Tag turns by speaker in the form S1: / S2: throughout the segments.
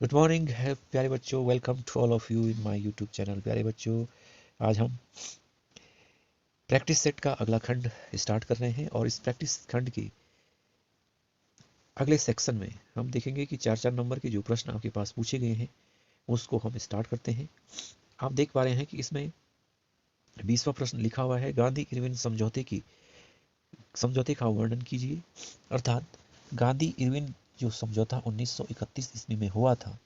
S1: Good morning है प्यारे बच्चों, welcome to all of you in my YouTube channel. प्यारे बच्चों, आज हम प्रैक्टिस सेट का अगला खंड स्टार्ट कर रहे हैं और इस प्रैक्टिस खंड के अगले सेक्शन में हम देखेंगे कि 4-4 नंबर के जो प्रश्न आपके पास पूछे गए हैं उसको हम स्टार्ट करते हैं। आप देख पा रहे हैं कि इसमें 20वां प्रश्न लिखा हुआ है, गांधी इरविन समझौते का वर्णन कीजिए। अर्थात गांधी इरविन जो समझौता 1931 ईस्वी में हुआ था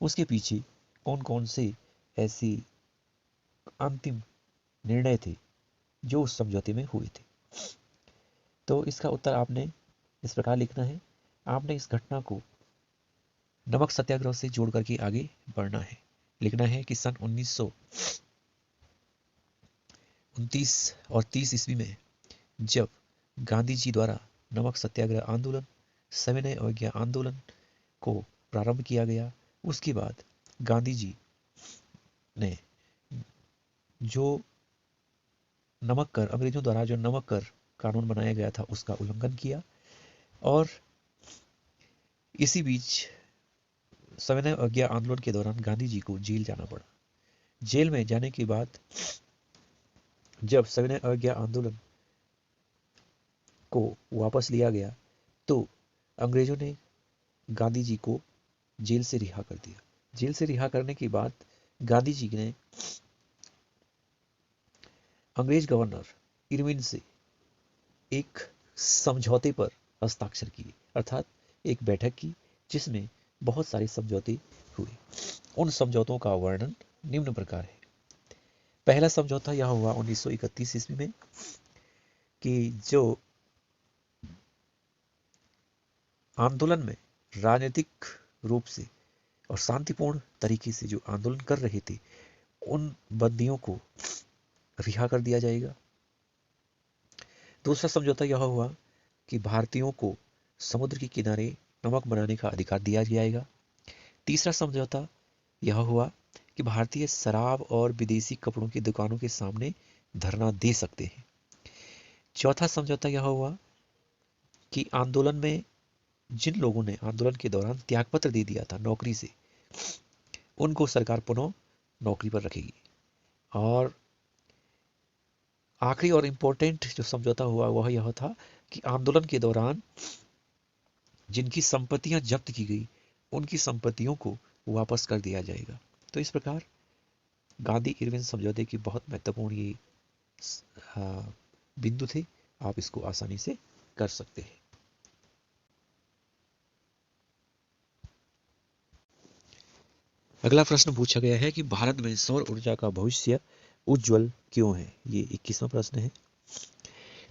S1: उसके पीछे कौन कौन से ऐसे अंतिम निर्णय थे जो उस समझौते में हुए थे। तो इसका उत्तर आपने इस प्रकार लिखना है। आपने इस घटना को नमक सत्याग्रह से जोड़ करके आगे बढ़ना है। लिखना है कि सन 1929 और 30 ईस्वी में जब गांधी जी द्वारा नमक सत्याग्रह आंदोलन, सविनय अवज्ञा आंदोलन को प्रारंभ किया गया, उसके बाद गांधी जी ने जो अंग्रेजों द्वारा जो नमक कर कानून बनाया गया था उसका उल्लंघन किया और इसी बीच सविनय अवज्ञा आंदोलन के दौरान गांधी जी को जेल जाना पड़ा। जेल में जाने के बाद जब सविनय अवज्ञा आंदोलन को वापस लिया गया तो अंग्रेजों ने गांधी जी को जेल से रिहा कर दिया। जेल से रिहा करने के बाद गांधी जी ने अंग्रेज गवर्नर इरविन से एक समझौते पर हस्ताक्षर किए, अर्थात एक बैठक की जिसमें बहुत सारे समझौते हुए। उन समझौतों का वर्णन निम्न प्रकार है। पहला समझौता यह हुआ 1931 ईस्वी में कि जो आंदोलन में राजनीतिक रूप से और शांतिपूर्ण तरीके से जो आंदोलन कर रहे थे उन बंदियों को रिहा कर दिया जाएगा। दूसरा समझौता यह हुआ कि भारतीयों को समुद्र के किनारे नमक बनाने का अधिकार दिया जाएगा। तीसरा समझौता यह हुआ कि भारतीय शराब और विदेशी कपड़ों की दुकानों के सामने धरना दे सकते हैं। चौथा समझौता यह हुआ कि आंदोलन में जिन लोगों ने आंदोलन के दौरान त्यागपत्र दे दिया था नौकरी से, उनको सरकार पुनः नौकरी पर रखेगी। और आखिरी और इम्पोर्टेंट जो समझौता हुआ वह यह था कि आंदोलन के दौरान जिनकी संपत्तियां जब्त की गई उनकी संपत्तियों को वापस कर दिया जाएगा। तो इस प्रकार गांधी इरविन समझौते की बहुत महत्वपूर्ण ये बिंदु थे। आप इसको आसानी से कर सकते हैं। अगला प्रश्न पूछा गया है कि भारत में सौर ऊर्जा का भविष्य उज्जवल क्यों है। ये 21वां प्रश्न है।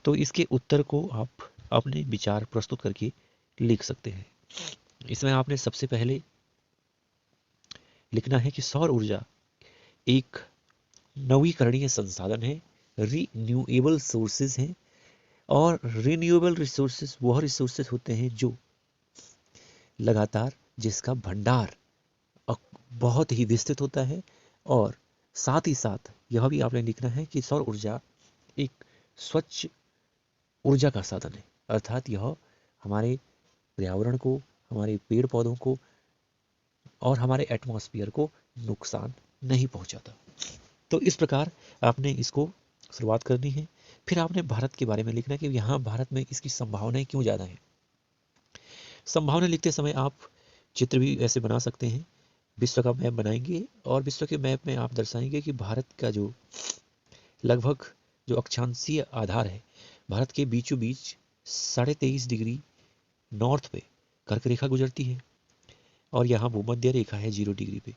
S1: तो इसके उत्तर को आप अपने विचार प्रस्तुत करके लिख सकते हैं। इसमें आपने सबसे पहले लिखना है कि सौर ऊर्जा एक नवीकरणीय संसाधन है, रीन्यूएबल सोर्सेज हैं और रीन्यूएबल रिसोर्सेज वह रिसोर्सेज होते हैं जो लगातार जिसका भंडार बहुत ही विस्तृत होता है। और साथ ही साथ यह भी आपने लिखना है कि सौर ऊर्जा एक स्वच्छ ऊर्जा का साधन है, अर्थात यह हमारे पर्यावरण को, हमारे पेड़ पौधों को और हमारे एटमॉस्फेयर को नुकसान नहीं पहुंचाता। तो इस प्रकार आपने इसको शुरुआत करनी है। फिर आपने भारत के बारे में लिखना है कि यहाँ भारत में इसकी संभावनाएं क्यों ज़्यादा हैं। संभावना लिखते समय आप चित्र भी ऐसे बना सकते हैं। विश्व का मैप बनाएंगे और विश्व के मैप में आप दर्शाएंगे कि भारत का जो लगभग जो अक्षांशीय आधार है, भारत के बीचों बीच 23.5 डिग्री नॉर्थ पे कर्क रेखा गुजरती है और यहाँ भूमध्य रेखा है 0 डिग्री पे।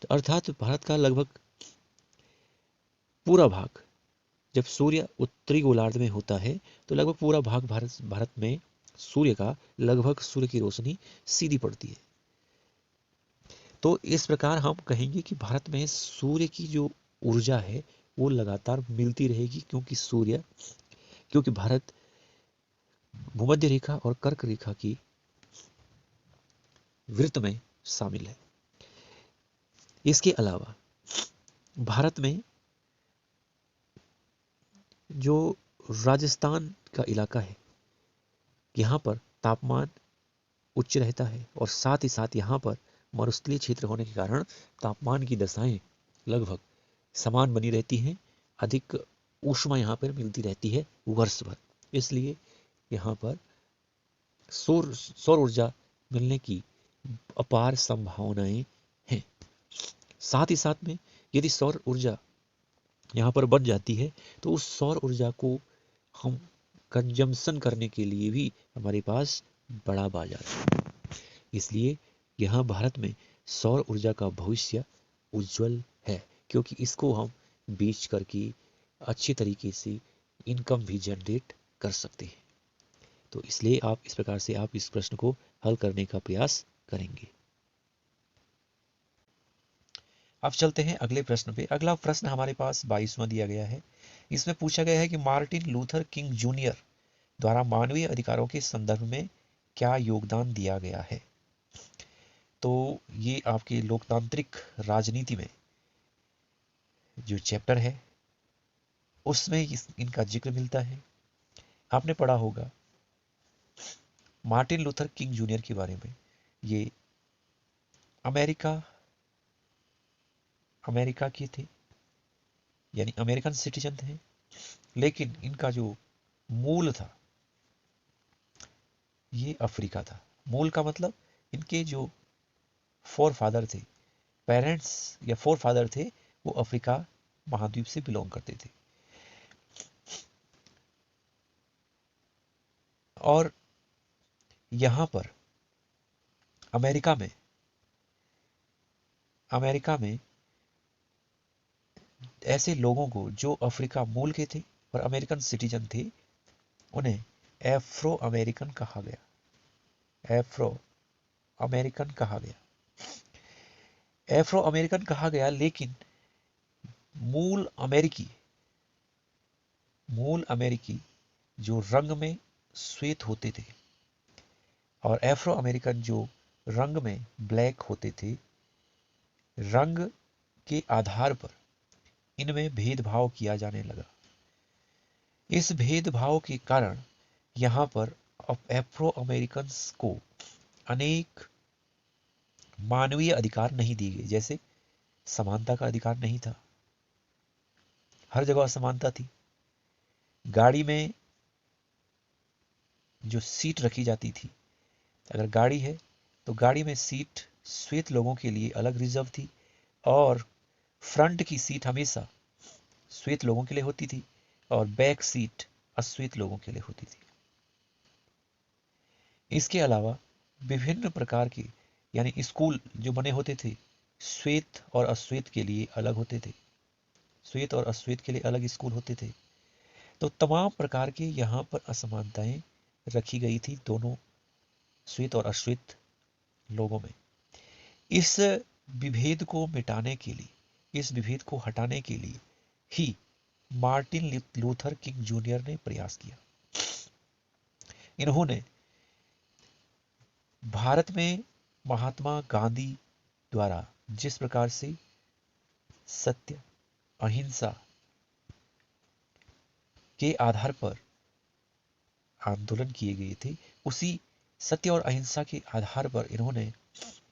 S1: तो अर्थात भारत का लगभग पूरा भाग, जब सूर्य उत्तरी गोलार्ध में होता है तो लगभग पूरा भाग भारत में सूर्य का लगभग सूर्य की रोशनी सीधी पड़ती है। तो इस प्रकार हम कहेंगे कि भारत में सूर्य की जो ऊर्जा है वो लगातार मिलती रहेगी, क्योंकि भारत भूमध्य रेखा और कर्क रेखा की वृत्त में शामिल है। इसके अलावा भारत में जो राजस्थान का इलाका है, यहाँ पर तापमान उच्च रहता है और साथ ही साथ यहाँ पर मरुस्थलीय क्षेत्र होने के कारण तापमान की दशाएं लगभग समान बनी रहती हैं, अधिक ऊष्मा यहाँ पर मिलती रहती है वर्ष भर, इसलिए यहाँ पर सौर ऊर्जा मिलने की अपार संभावनाएं हैं। साथ ही साथ में यदि सौर ऊर्जा यहाँ पर बन जाती है तो उस सौर ऊर्जा को हम कंजम्पशन करने के लिए भी हमारे पास बड़ा बाजार है। इसलिए यहाँ भारत में सौर ऊर्जा का भविष्य उज्जवल है, क्योंकि इसको हम बेच करके अच्छे तरीके से इनकम भी जनरेट कर सकते हैं। तो इसलिए आप इस प्रकार से आप इस प्रश्न को हल करने का प्रयास करेंगे। अब चलते हैं अगले प्रश्न पे। अगला प्रश्न हमारे पास 22वां दिया गया है। इसमें पूछा गया है कि मार्टिन लूथर किंग जूनियर द्वारा मानवीय अधिकारों के संदर्भ में क्या योगदान दिया गया है। तो ये आपके लोकतांत्रिक राजनीति में जो चैप्टर है उसमें इनका जिक्र मिलता है। आपने पढ़ा होगा मार्टिन लूथर किंग जूनियर के बारे में। ये अमेरिका के थे, यानी अमेरिकन सिटीजन थे, लेकिन इनका जो मूल था ये अफ्रीका था। मूल का मतलब इनके जो फोर फादर थे, पेरेंट्स या फोर फादर थे, वो अफ्रीका महाद्वीप से बिलोंग करते थे। और यहाँ पर अमेरिका में ऐसे लोगों को जो अफ्रीका मूल के थे और अमेरिकन सिटीजन थे, उन्हें एफ्रो अमेरिकन कहा गया। एफ्रो अमेरिकन कहा गया, लेकिन मूल अमेरिकी जो रंग में श्वेत होते थे और एफ्रो अमेरिकन जो रंग में ब्लैक होते थे, रंग के आधार पर इनमें भेदभाव किया जाने लगा। इस भेदभाव के कारण यहाँ पर एफ्रो अमेरिकन को अनेक मानवीय अधिकार नहीं दिए गए। जैसे समानता का अधिकार नहीं था, हर जगह असमानता थी। गाड़ी में जो सीट रखी जाती थी, अगर गाड़ी है तो गाड़ी में सीट श्वेत लोगों के लिए अलग रिजर्व थी और फ्रंट की सीट हमेशा श्वेत लोगों के लिए होती थी और बैक सीट अश्वेत लोगों के लिए होती थी। इसके अलावा विभिन्न प्रकार के यानी स्कूल जो बने होते थे, श्वेत और अश्वेत के लिए अलग होते थे। श्वेत और अश्वेत के लिए अलग स्कूल होते थे। तो तमाम प्रकार के यहाँ पर असमानताएं रखी गई थी दोनों श्वेत और अश्वेत लोगों में। इस विभेद को मिटाने के लिए, इस विभेद को हटाने के लिए ही मार्टिन लूथर किंग जूनियर ने प्रयास किया। इन्होंने भारत में महात्मा गांधी द्वारा जिस प्रकार से सत्य अहिंसा के आधार पर आंदोलन किए गए थे, उसी सत्य और अहिंसा के आधार पर इन्होंने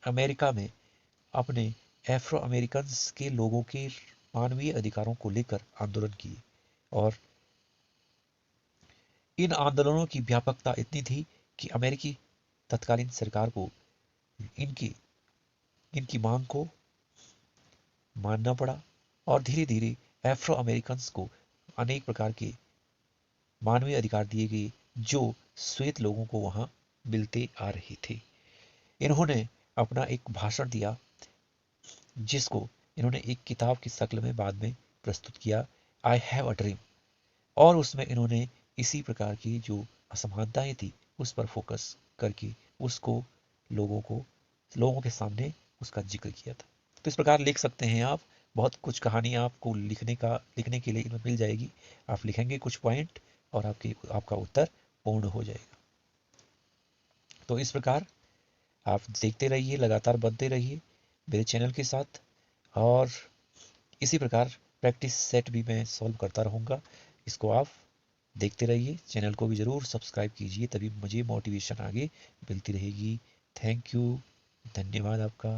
S1: अमेरिका में अपने एफ्रो अमेरिकन के लोगों के मानवीय अधिकारों को लेकर आंदोलन किए। और इन आंदोलनों की व्यापकता इतनी थी कि अमेरिकी तत्कालीन सरकार को इनकी मांग को मानना पड़ा और धीरे धीरे एफ्रो अमेरिकन को अनेक प्रकार के मानवीय अधिकार दिए गए जो श्वेत लोगों को वहां मिलते आ रहे थे। इन्होंने अपना एक भाषण दिया जिसको इन्होंने एक किताब की शक्ल में बाद में प्रस्तुत किया, आई हैव अ ड्रीम। और उसमें इन्होंने इसी प्रकार की जो असमानताएं थी उस पर फोकस करके उसको लोगों के सामने उसका जिक्र किया था। तो इस प्रकार लिख सकते हैं आप। बहुत कुछ कहानी आपको लिखने के लिए इनमें मिल जाएगी। आप लिखेंगे कुछ पॉइंट और आपका उत्तर पूर्ण हो जाएगा। तो इस प्रकार आप देखते रहिए, लगातार बनते रहिए मेरे चैनल के साथ, और इसी प्रकार प्रैक्टिस सेट भी मैं सॉल्व करता रहूँगा। इसको आप देखते रहिए, चैनल को भी ज़रूर सब्सक्राइब कीजिए, तभी मुझे मोटिवेशन आगे मिलती रहेगी। Thank you. धन्यवाद आपका।